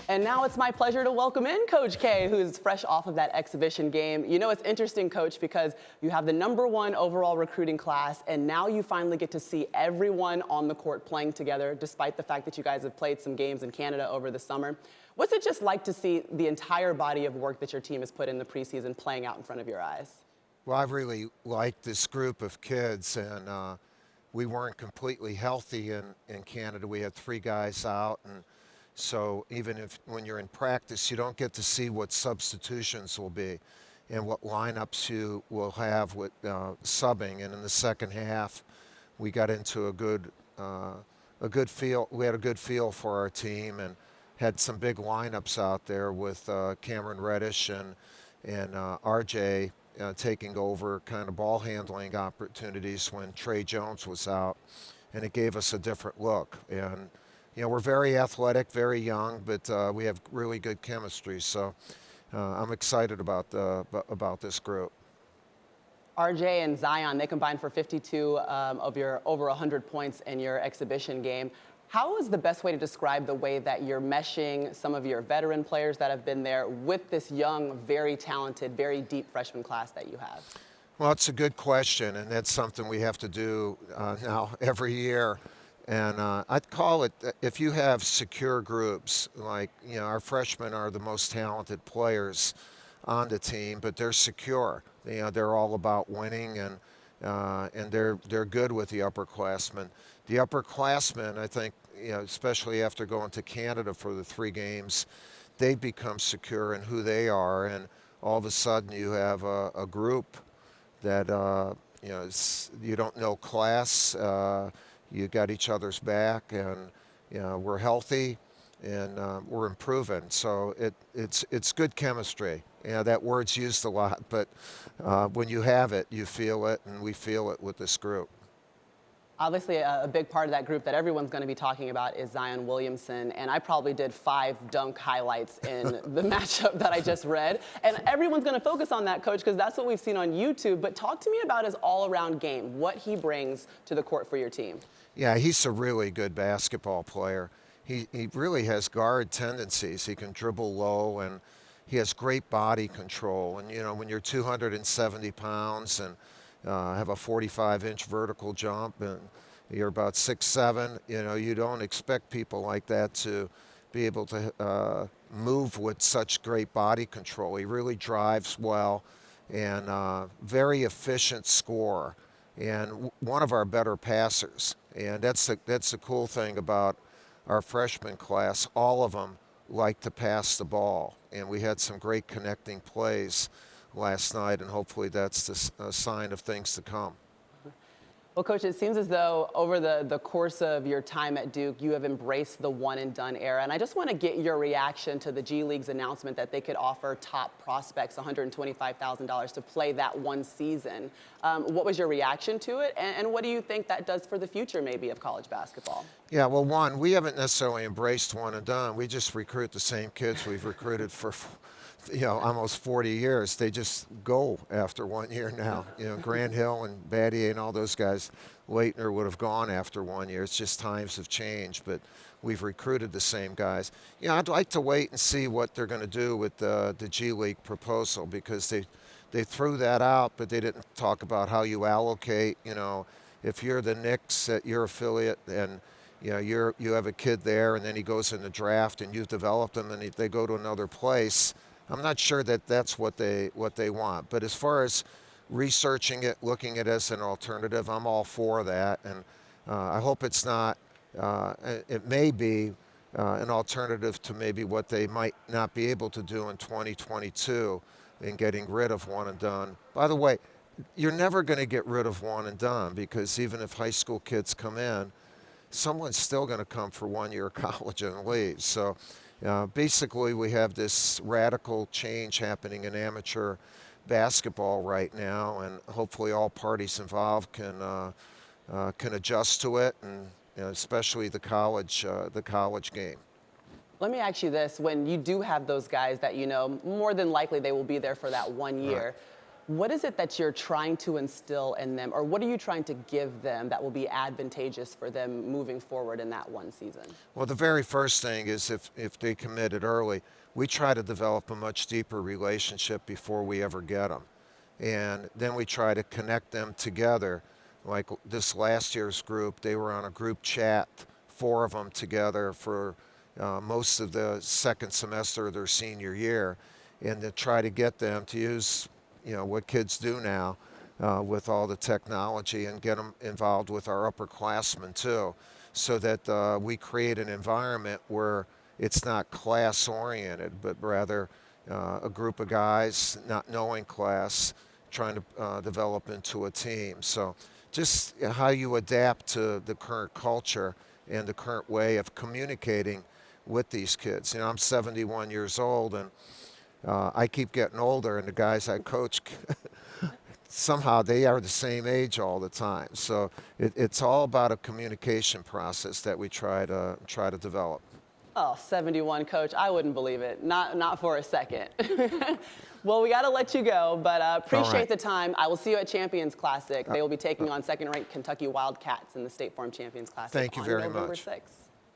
And now it's my pleasure to welcome in Coach K, who's fresh off of that exhibition game. You know, it's interesting, Coach, because you have the #1 overall recruiting class, and now you finally get to see everyone on the court playing together, despite the fact that you guys have played some games in Canada over the summer. What's it just like to see the entire body of work that your team has put in the preseason playing out in front of your eyes? Well, I really liked this group of kids, and we weren't completely healthy in Canada. We had 3 guys out, and so even if when you're in practice, you don't get to see what substitutions will be and what lineups you will have with subbing. And in the second half, we got into a good feel. We had a good feel for our team and had some big lineups out there with Cameron Reddish and RJ taking over kind of ball handling opportunities when Trey Jones was out, and it gave us a different look. And you know, we're very athletic, very young, but we have really good chemistry. So I'm excited about this group. RJ and Zion, they combined for 52 of your over 100 points in your exhibition game. How is the best way to describe the way that you're meshing some of your veteran players that have been there with this young, very talented, very deep freshman class that you have? Well, it's a good question, and that's something we have to do now every year. And I'd call it, if you have secure groups, like, you know, our freshmen are the most talented players on the team, but they're secure. You know, they're all about winning, and they're good with the upperclassmen. The upperclassmen, I think, you know, especially after going to Canada for the 3 games, they become secure in who they are, and all of a sudden you have a group that you know, you don't know class. You got each other's back, and you know, we're healthy, and we're improving. So it's good chemistry. You know, that word's used a lot, but when you have it, you feel it, and we feel it with this group. Obviously, a big part of that group that everyone's going to be talking about is Zion Williamson, and I probably did 5 dunk highlights in the matchup that I just read. And everyone's going to focus on that, Coach, because that's what we've seen on YouTube. But talk to me about his all-around game, what he brings to the court for your team. Yeah, he's a really good basketball player. He really has guard tendencies. He can dribble low, and he has great body control. And, you know, when you're 270 pounds and have a 45-inch vertical jump, and you're about 6'7", you know, you don't expect people like that to be able to move with such great body control. He really drives well, and very efficient scorer, and one of our better passers. And that's the cool thing about our freshman class. All of them like to pass the ball, and we had some great connecting plays last night, and hopefully that's a sign of things to come. Well, Coach, it seems as though over the course of your time at Duke, you have embraced the one-and-done era. And I just want to get your reaction to the G League's announcement that they could offer top prospects $125,000 to play that one season. What was your reaction to it, and what do you think that does for the future, maybe, of college basketball? Yeah, well, one, we haven't necessarily embraced one-and-done. We just recruit the same kids we've recruited for, you know, almost 40 years. They just go after 1 year now. You know, Grant Hill and Battier and all those guys, Leitner would have gone after 1 year. It's just times have changed, but we've recruited the same guys. You know, I'd like to wait and see what they're going to do with the G League proposal, because they threw that out, but they didn't talk about how you allocate. You know, if you're the Knicks at your affiliate, and you know, you have a kid there, and then he goes in the draft, and you've developed him, and they go to another place. I'm not sure that that's what they want. But as far as researching it, looking at it as an alternative, I'm all for that. And I hope it's not. It may be an alternative to maybe what they might not be able to do in 2022 in getting rid of one and done. By the way, you're never going to get rid of one and done, because even if high school kids come in, someone's still going to come for 1 year of college and leave. So basically, we have this radical change happening in amateur basketball right now, and hopefully all parties involved can adjust to it, and you know, especially the college game. Let me ask you this. When you do have those guys that you know, more than likely they will be there for that 1 year, Right. What is it that you're trying to instill in them, or what are you trying to give them that will be advantageous for them moving forward in that one season? Well, the very first thing is if they committed early, we try to develop a much deeper relationship before we ever get them. And then we try to connect them together. Like this last year's group, they were on a group chat, 4 of them together for most of the second semester of their senior year, and to try to get them to use, what kids do now with all the technology, and get them involved with our upperclassmen too, so that we create an environment where it's not class oriented, but rather a group of guys not knowing class, trying to develop into a team. So just how you adapt to the current culture and the current way of communicating with these kids. I'm 71 years old, and I keep getting older, and the guys I coach, somehow they are the same age all the time. So it's all about a communication process that we try to develop. Oh, 71, Coach. I wouldn't believe it. Not for a second. Well, we got to let you go, but appreciate the time. I will see you at Champions Classic. They will be taking on second-ranked Kentucky Wildcats in the State Farm Champions Classic Thank you on very November much. 6th.